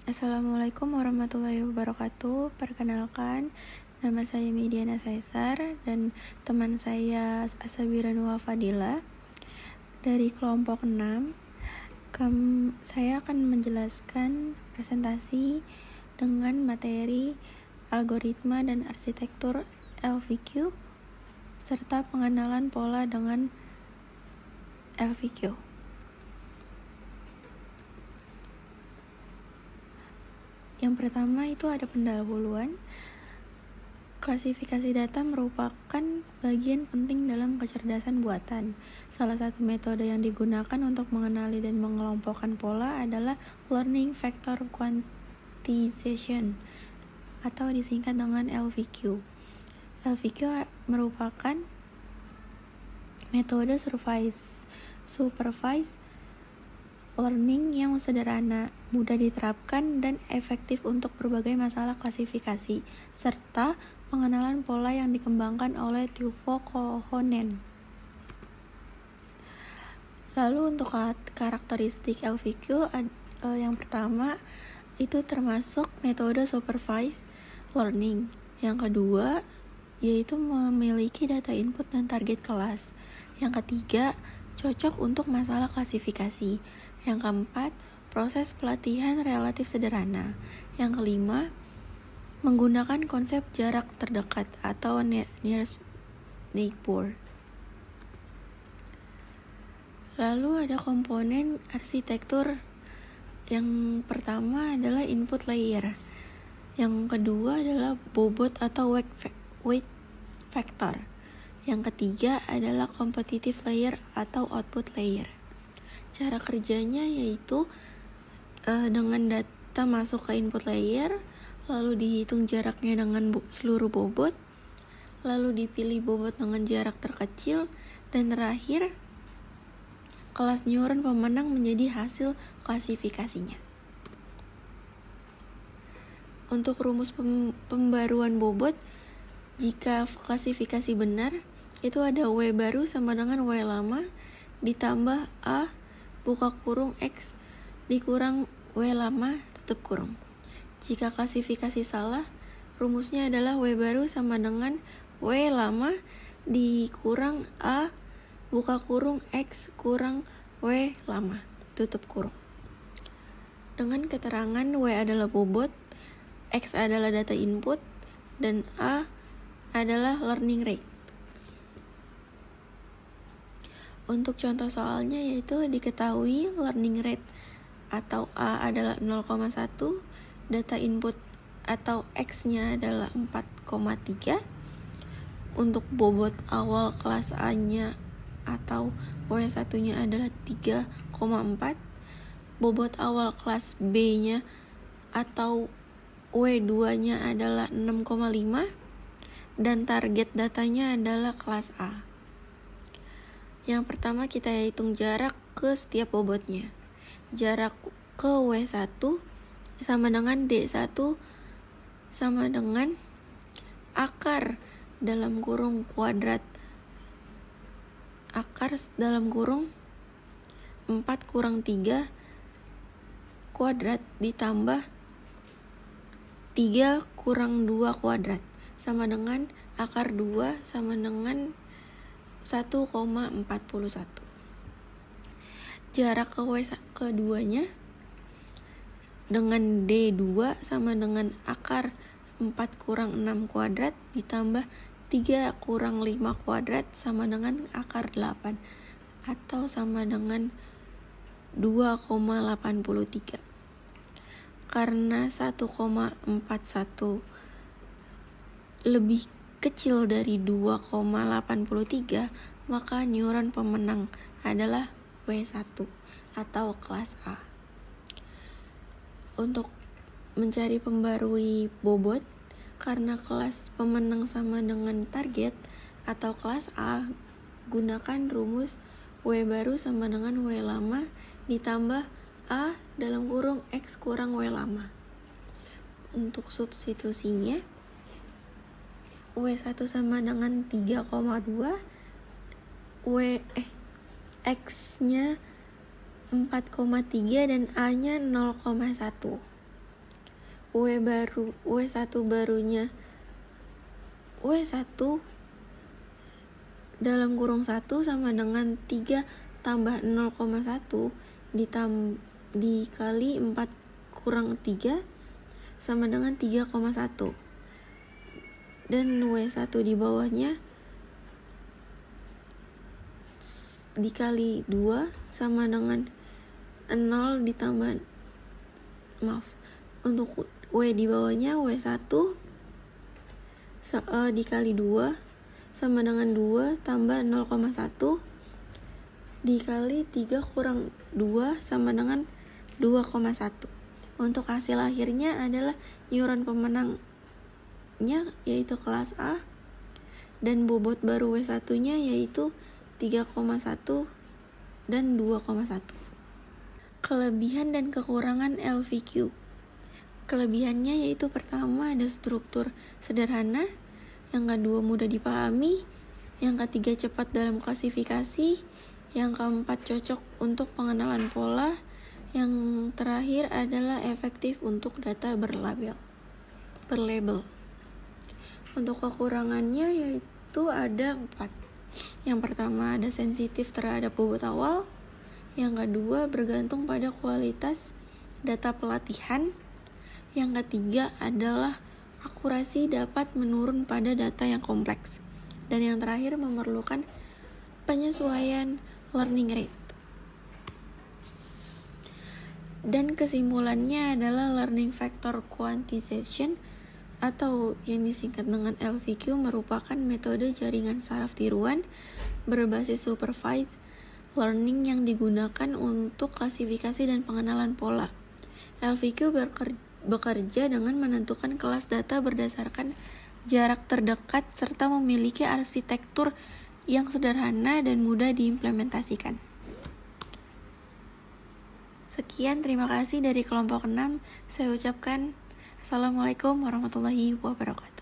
Assalamualaikum warahmatullahi wabarakatuh. Perkenalkan, nama saya Mediana Caesar dan teman saya Asabira Nuha Fadila dari kelompok 6. Saya akan menjelaskan presentasi dengan materi algoritma dan arsitektur LVQ serta pengenalan pola dengan LVQ. Yang pertama itu ada pendahuluan. Klasifikasi data merupakan bagian penting dalam kecerdasan buatan. Salah satu metode yang digunakan untuk mengenali dan mengelompokkan pola adalah learning vector quantization atau disingkat dengan LVQ. LVQ merupakan metode supervised learning yang sederhana, mudah diterapkan, dan efektif untuk berbagai masalah klasifikasi, serta pengenalan pola yang dikembangkan oleh Tufo Kohonen. Lalu untuk karakteristik LVQ, yang pertama itu termasuk metode supervised learning. Yang kedua yaitu memiliki data input dan target kelas. Yang ketiga, cocok untuk masalah klasifikasi. Yang keempat, proses pelatihan relatif sederhana. Yang kelima, menggunakan konsep jarak terdekat atau nearest neighbor. Lalu ada komponen arsitektur. Yang pertama adalah input layer. Yang kedua adalah bobot atau weight factor. Yang ketiga adalah competitive layer atau output layer. Cara kerjanya yaitu dengan data masuk ke input layer, lalu dihitung jaraknya dengan seluruh bobot, lalu dipilih bobot dengan jarak terkecil, dan terakhir kelas neuron pemenang menjadi hasil klasifikasinya. Untuk rumus pembaruan bobot, jika klasifikasi benar, itu ada W baru sama dengan W lama ditambah A buka kurung X dikurang W lama tutup kurung. Jika klasifikasi salah, rumusnya adalah W baru sama dengan W lama dikurang A buka kurung X kurang W lama tutup kurung. Dengan keterangan W adalah bobot, X adalah data input, dan A adalah learning rate. Untuk contoh soalnya yaitu diketahui learning rate atau A adalah 0,1, data input atau X-nya adalah 4,3, untuk bobot awal kelas A-nya atau W1-nya adalah 3,4, bobot awal kelas B-nya atau W2-nya adalah 6,5, dan target datanya adalah kelas A. Yang pertama kita hitung jarak ke setiap bobotnya. Jarak ke W1 sama dengan D1 sama dengan akar dalam kurung kuadrat akar dalam kurung 4 kurang 3 kuadrat ditambah 3 kurang 2 kuadrat sama dengan akar 2 sama dengan 1,41. Jarak ke keduanya dengan D2 sama dengan akar 4 kurang 6 kuadrat ditambah 3 kurang 5 kuadrat sama dengan akar 8 atau sama dengan 2,83. Karena 1,41 lebih kecil dari 2,83, maka neuron pemenang adalah W1 atau kelas A. Untuk mencari pembarui bobot, karena kelas pemenang sama dengan target atau kelas A, gunakan rumus W baru sama dengan W lama ditambah A dalam kurung X kurang W lama. Untuk substitusinya, W1 sama dengan 3,2, X-nya 4,3 dan A-nya 0,1. W1 barunya W1 dalam kurung 1 sama dengan 3 tambah 0,1 dikali 4 kurang 3 sama dengan 3,1, dan W1 di bawahnya dikali 2 sama dengan 0 ditambah untuk W di bawahnya W1 dikali 2 sama dengan 2 tambah 0,1 dikali 3 kurang 2 sama dengan 2,1. Untuk hasil akhirnya adalah iuran pemenangnya yaitu kelas A, dan bobot baru W1 nya yaitu 3,1 dan 2,1. Kelebihan dan kekurangan LVQ. Kelebihannya yaitu pertama ada struktur sederhana, yang kedua mudah dipahami, yang ketiga cepat dalam klasifikasi, yang keempat cocok untuk pengenalan pola, yang terakhir adalah efektif untuk data berlabel. Untuk kekurangannya yaitu ada 4. Yang pertama ada sensitif terhadap bobot awal, yang kedua bergantung pada kualitas data pelatihan, yang ketiga adalah akurasi dapat menurun pada data yang kompleks, dan yang terakhir memerlukan penyesuaian learning rate. Dan kesimpulannya adalah learning factor quantization atau yang disingkat dengan LVQ merupakan metode jaringan saraf tiruan berbasis supervised learning yang digunakan untuk klasifikasi dan pengenalan pola. LVQ bekerja dengan menentukan kelas data berdasarkan jarak terdekat serta memiliki arsitektur yang sederhana dan mudah diimplementasikan. Sekian, terima kasih dari kelompok 6. Saya ucapkan Assalamualaikum warahmatullahi wabarakatuh.